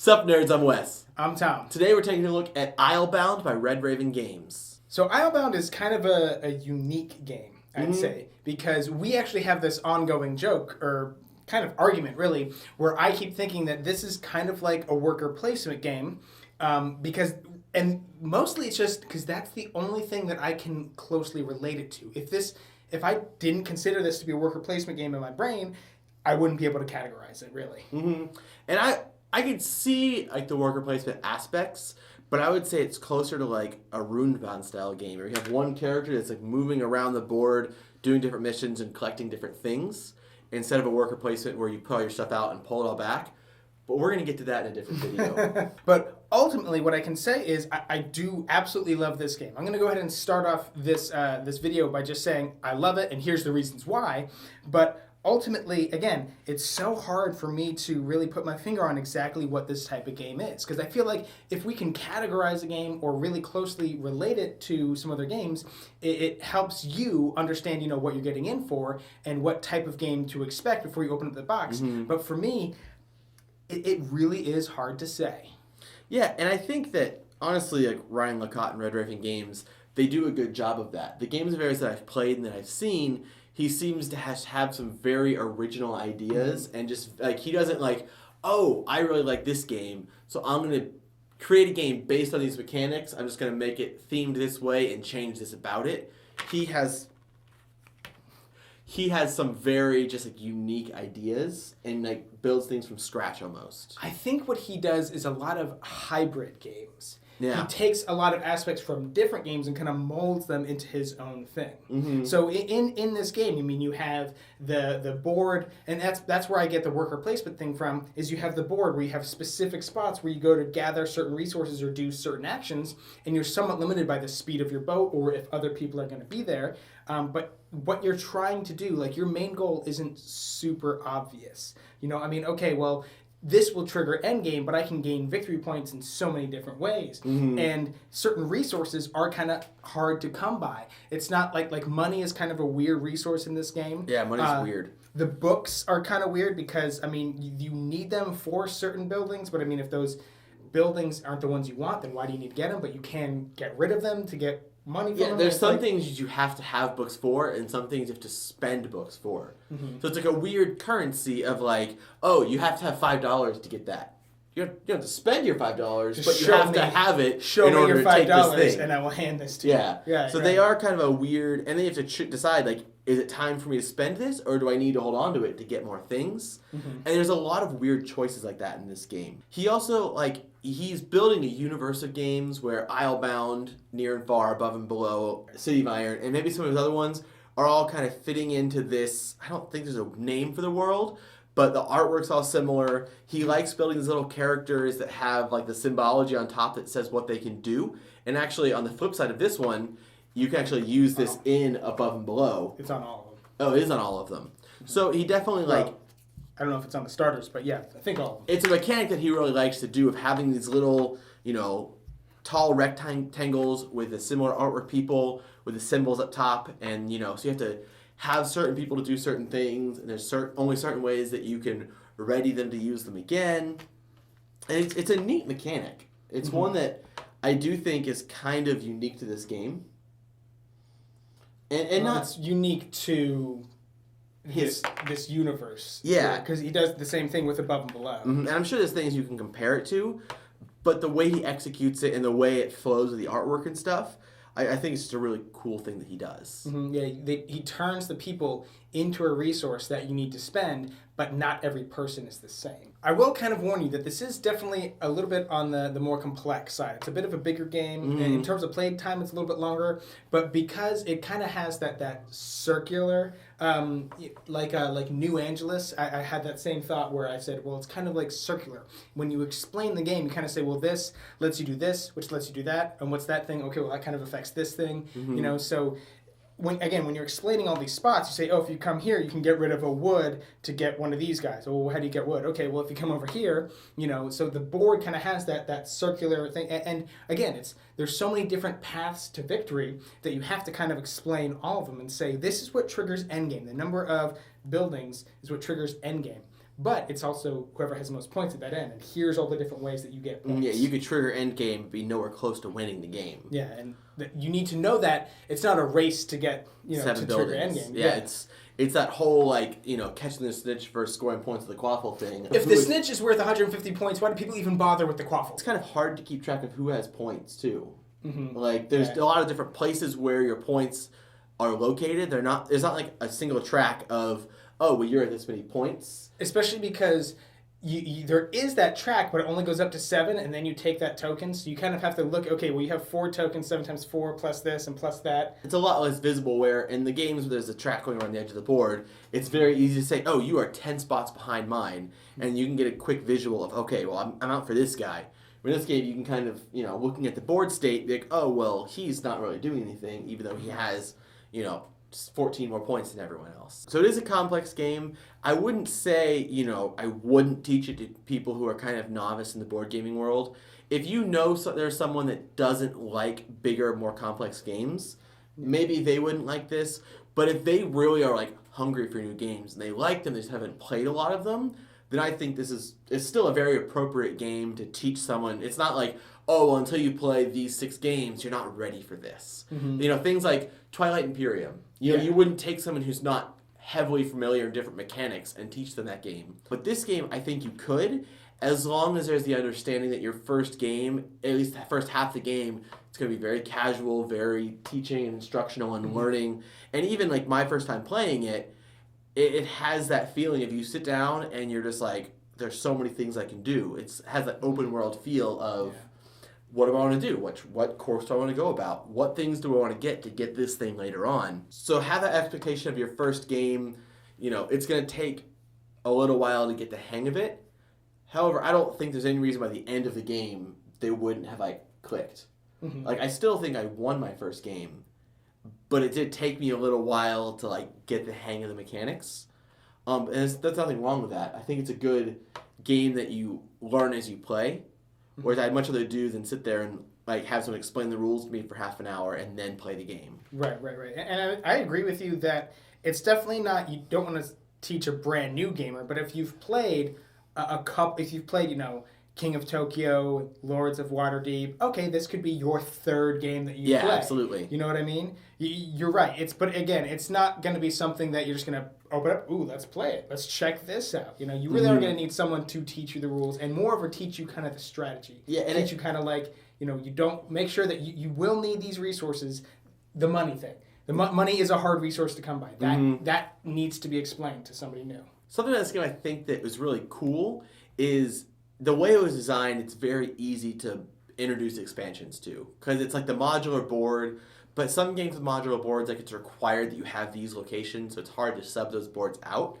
Sup nerds, I'm Wes. I'm Tom. Today we're taking a look at Islebound by Red Raven Games. So Islebound is kind of a unique game, I'd say, because we actually have this ongoing joke, or kind of argument really, where I keep thinking that this is kind of like a worker placement game, and mostly it's just because that's the only thing that I can closely relate it to. If I didn't consider this to be a worker placement game in my brain, I wouldn't be able to categorize it really. And I could see like the worker placement aspects, but I would say it's closer to like a Runebound style game where you have one character that's like moving around the board, doing different missions and collecting different things, instead of a worker placement where you put all your stuff out and pull it all back. But we're going to get to that in a different video. But ultimately, what I can say is I do absolutely love this game. I'm going to go ahead and start off this video by just saying I love it, and here's the reasons why. But ultimately, again, it's so hard for me to really put my finger on exactly what this type of game is. Because I feel like if we can categorize a game or really closely relate it to some other games, it helps you understand, what you're getting in for and what type of game to expect before you open up the box. But for me, it really is hard to say. Yeah, and I think that, honestly, like Ryan Lacotte and Red Raven Games, they do a good job of that. The games of areas that I've played and that I've seen, he seems to have some very original ideas, and just, like, he doesn't like, oh, I really like this game, so I'm going to create a game based on these mechanics. I'm just going to make it themed this way and change this about it. He has some very just like unique ideas and like builds things from scratch almost. I think what he does is a lot of hybrid games. Yeah. He takes a lot of aspects from different games and kind of molds them into his own thing. So in this game, you have the board, and that's where I get the worker placement thing from, is you have the board where you have specific spots where you go to gather certain resources or do certain actions, and you're somewhat limited by the speed of your boat or if other people are going to be there. But what you're trying to do, like your main goal isn't super obvious. Okay, well, this will trigger endgame, but I can gain victory points in so many different ways. And certain resources are kind of hard to come by. It's not like money is kind of a weird resource in this game. Yeah, money's weird. The books are kind of weird because, you need them for certain buildings, but if those buildings aren't the ones you want, then why do you need to get them? But you can get rid of them to get money from them. Yeah, there's some things you have to have books for, and some things you have to spend books for. So it's like a weird currency of like, oh, you have to have $5 to get that. You don't have to spend your $5, but you have to have it in order to take this thing. And I will hand this to you. Yeah. So they are kind of a weird, and then you have to decide, like, is it time for me to spend this, or do I need to hold on to it to get more things? And there's a lot of weird choices like that in this game. He also, he's building a universe of games where Islebound, Near and Far, Above and Below, City of Iron, and maybe some of his other ones are all kind of fitting into this. I don't think there's a name for the world, but the artwork's all similar. He likes building these little characters that have like the symbology on top that says what they can do. And actually, on the flip side of this one, you can actually use this in Above and Below. It's on all of them. Oh, it is on all of them. So he definitely I don't know if it's on the starters, but yeah, I think all of them. It's a mechanic that he really likes to do, of having these little, tall rectangles with the similar artwork people, with the symbols up top, and, so you have to have certain people to do certain things, and there's only certain ways that you can ready them to use them again. And it's a neat mechanic. It's one that I do think is kind of unique to this game. And not it's unique to this universe. Yeah. Because he does the same thing with Above and Below. And I'm sure there's things you can compare it to, but the way he executes it and the way it flows with the artwork and stuff, I think it's just a really cool thing that he does. Yeah, he turns the people into a resource that you need to spend, but not every person is the same. I will kind of warn you that this is definitely a little bit on the more complex side. It's a bit of a bigger game. And in terms of play time, it's a little bit longer, but because it kind of has that circular, like New Angeles, I had that same thought where I said, well, it's kind of like circular. When you explain the game, you kind of say, well, this lets you do this, which lets you do that, and what's that thing? Okay, well, that kind of affects this thing, so when you're explaining all these spots, you say, oh, if you come here, you can get rid of a wood to get one of these guys. Oh, well, how do you get wood? Okay, well, if you come over here, so the board kind of has that circular thing. And again, there's so many different paths to victory that you have to kind of explain all of them and say, this is what triggers endgame. The number of buildings is what triggers endgame. but it's also whoever has the most points at that end. And here's all the different ways that you get points. Yeah, you could trigger end game, but be nowhere close to winning the game. Yeah, and you need to know that it's not a race to get, to trigger end game. Yeah, it's that whole, catching the snitch versus scoring points of the quaffle thing. If the snitch is worth 150 points, why do people even bother with the quaffle? It's kind of hard to keep track of who has points, too. Mm-hmm. There's a lot of different places where your points are located. There's not like a single track of, you're at this many points. Especially because there is that track, but it only goes up to 7, and then you take that token. So you kind of have to look, okay, well, you have 4 tokens, 7 times 4, plus this and plus that. It's a lot less visible where in the games where there's a track going around the edge of the board, it's very easy to say, you are 10 spots behind mine. And you can get a quick visual of, okay, well, I'm out for this guy. In this game, you can kind of, looking at the board state, be like, he's not really doing anything, even though he has, 14 more points than everyone else. So it is a complex game. I wouldn't say, I wouldn't teach it to people who are kind of novice in the board gaming world. If you know there's someone that doesn't like bigger, more complex games, maybe they wouldn't like this. But if they really are hungry for new games and they like them, they just haven't played a lot of them, then I think it's still a very appropriate game to teach someone. It's not like, until you play these 6 games, you're not ready for this. Mm-hmm. Things like Twilight Imperium. You wouldn't take someone who's not heavily familiar in different mechanics and teach them that game. But this game, I think you could, as long as there's the understanding that your first game, at least the first half of the game, it's going to be very casual, very teaching and instructional and learning. And even my first time playing it has that feeling of you sit down and you're just there's so many things I can do. It has that open world feel of what do I want to do? What course do I want to go about? What things do I want to get this thing later on? So have that expectation of your first game. It's going to take a little while to get the hang of it. However, I don't think there's any reason by the end of the game they wouldn't have clicked. Mm-hmm. I still think I won my first game. But it did take me a little while to get the hang of the mechanics. And there's nothing wrong with that. I think it's a good game that you learn as you play. Whereas I'd much rather do than sit there and have someone explain the rules to me for half an hour and then play the game. Right. And I agree with you that it's definitely not, you don't want to teach a brand new gamer, but if you've played King of Tokyo, Lords of Waterdeep, okay, this could be your 3rd game that you play. Yeah, absolutely. You know what I mean? You're right. But again, it's not going to be something that you're just going to open up, let's play it. Let's check this out. You really are going to need someone to teach you the rules and moreover teach you kind of the strategy. Yeah, and teach you kind of you don't make sure that you will need these resources. The money thing. The money is a hard resource to come by. That needs to be explained to somebody new. Something that's going to think that was really cool is the way it was designed. It's very easy to introduce expansions to because it's the modular board. But some games with modular boards, it's required that you have these locations, so it's hard to sub those boards out.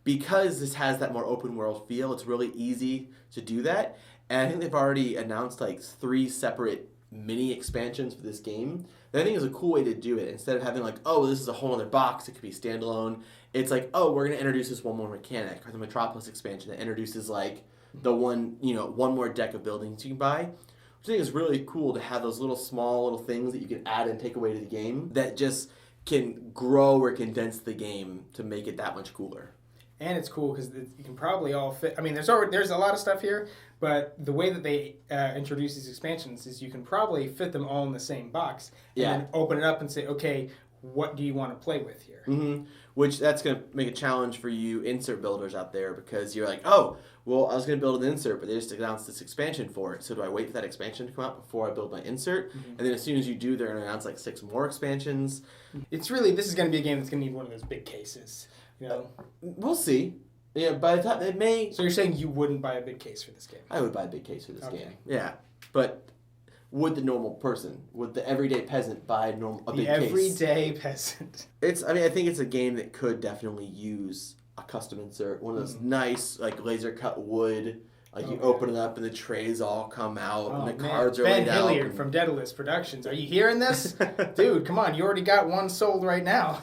Because this has that more open world feel, it's really easy to do that. And I think they've already announced 3 separate mini expansions for this game. That I think is a cool way to do it. Instead of having this is a whole other box, it could be standalone. It's we're going to introduce this one more mechanic, or the Metropolis expansion that introduces the one more deck of buildings you can buy. Which I think is really cool to have those small little things that you can add and take away to the game that just can grow or condense the game to make it that much cooler. And it's cool because you can probably all fit. I mean, there's a lot of stuff here, but the way that they introduce these expansions is you can probably fit them all in the same box and then open it up and say, okay, what do you want to play with here? Mm-hmm. Which that's going to make a challenge for you insert builders out there because you're I was going to build an insert, but they just announced this expansion for it. So do I wait for that expansion to come out before I build my insert? Mm-hmm. And then as soon as you do, they're going to announce 6 more expansions. This is going to be a game that's going to need one of those big cases. We'll see. Yeah, by the time it may. So you're saying you wouldn't buy a big case for this game? I would buy a big case for this game. Yeah, but would the normal person, would the everyday peasant buy a big case? The everyday peasant. I think it's a game that could definitely use a custom insert, one of those nice laser cut wood. You open it up and the trays all come out and the cards are laid out. Ben Hilliard from Daedalus Productions. Are you hearing this? Dude, come on. You already got one sold right now.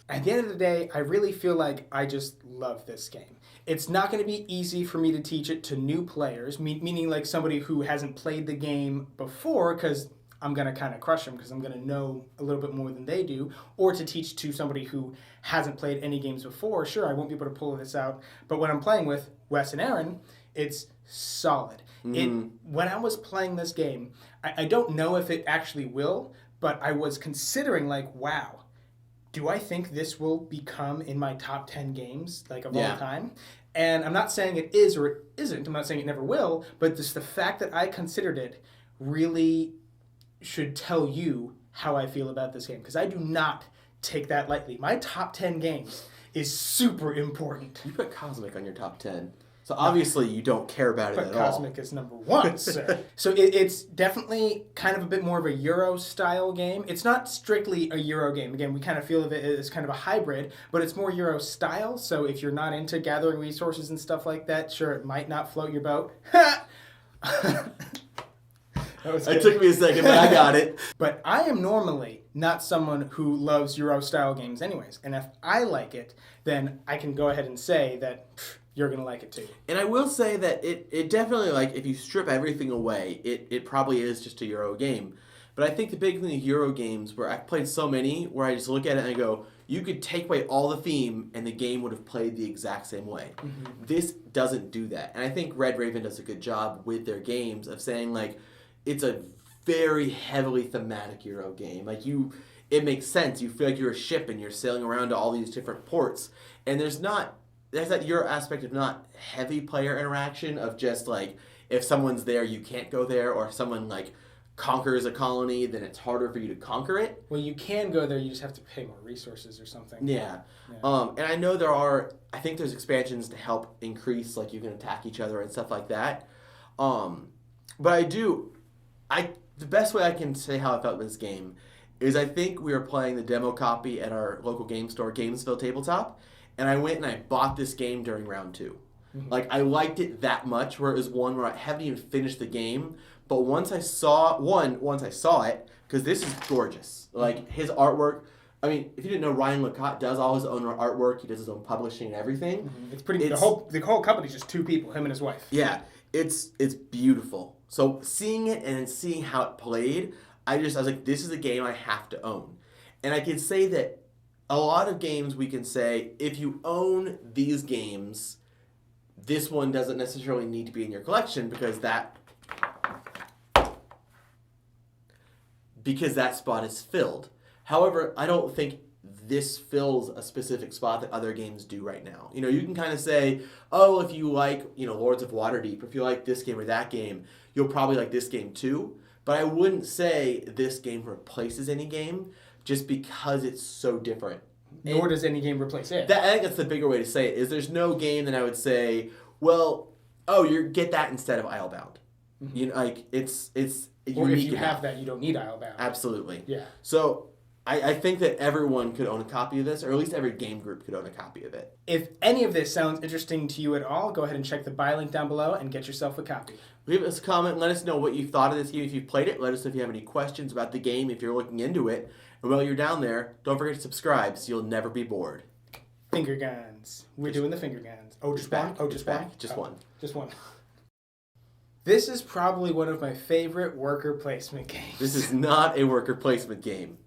At the end of the day, I really feel like I just love this game. It's not going to be easy for me to teach it to new players, meaning somebody who hasn't played the game before, because I'm going to kind of crush them because I'm going to know a little bit more than they do. Or to teach to somebody who hasn't played any games before, sure, I won't be able to pull this out. But when I'm playing with Wes and Aaron, it's solid. When I was playing this game, I don't know if it actually will, but I was considering like, wow, do I think this will become in my top 10 games like of all time? And I'm not saying it is or it isn't. I'm not saying it never will, but just the fact that I considered it really should tell you how I feel about this game, because I do not take that lightly. My top 10 games is super important. You put Cosmic on your top 10. So obviously you don't care about it at all. But Cosmic is number 1, sir. So it's definitely kind of a bit more of a Euro-style game. It's not strictly a Euro game. Again, we kind of feel of it as kind of a hybrid, but it's more Euro-style. So if you're not into gathering resources and stuff like that, sure, it might not float your boat. It took me a second, but I got it. But I am normally not someone who loves Euro-style games anyways. And if I like it, then I can go ahead and say that you're going to like it too. And I will say that it definitely, like, if you strip everything away, it probably is just a Euro game. But I think the big thing with Euro games, where I've played so many, where I just look at it and I go, you could take away all the theme and the game would have played the exact same way. This doesn't do that. And I think Red Raven does a good job with their games of saying, like, it's a very heavily thematic Euro game. Like, it makes sense. You feel like you're a ship and you're sailing around to all these different ports. And there's that Euro aspect of not heavy player interaction, of just, like, if someone's there, you can't go there, or if someone, like, conquers a colony, then it's harder for you to conquer it. Well, you can go there, you just have to pay more resources or something. Yeah. And I know I think there's expansions to help increase, like, you can attack each other and stuff like that. But the best way I can say how I felt with this game is I think we were playing the demo copy at our local game store, Gamesville Tabletop, and I went and I bought this game during round 2. Like, I liked it that much, where it was one where I haven't even finished the game, but once I saw it, because this is gorgeous. Like, his artwork, I mean, if you didn't know, Ryan Lacotte does all his own artwork, he does his own publishing and everything. It's pretty, the whole company's just 2 people, him and his wife. Yeah, it's beautiful. So seeing it and seeing how it played, I was like, this is a game I have to own. And I can say that a lot of games we can say, if you own these games, this one doesn't necessarily need to be in your collection because that spot is filled. However, I don't think this fills a specific spot that other games do right now. You know, you can kind of say, oh, if you like, Lords of Waterdeep, or if you like this game or that game, you'll probably like this game too. But I wouldn't say this game replaces any game just because it's so different. Nor does any game replace it. I think that's the bigger way to say it, is there's no game that I would say, well, you get that instead of Islebound. Like, it's or if you have that, you don't need Islebound. Absolutely. Yeah. So I think that everyone could own a copy of this, or at least every game group could own a copy of it. If any of this sounds interesting to you at all, go ahead and check the buy link down below and get yourself a copy. Leave us a comment and let us know what you thought of this game if you've played it. Let us know if you have any questions about the game, if you're looking into it. And while you're down there, don't forget to subscribe so you'll never be bored. Finger guns. We're doing the finger guns. Oh, just one? Oh, just one? Just one. Just one. This is probably one of my favorite worker placement games. This is not a worker placement game.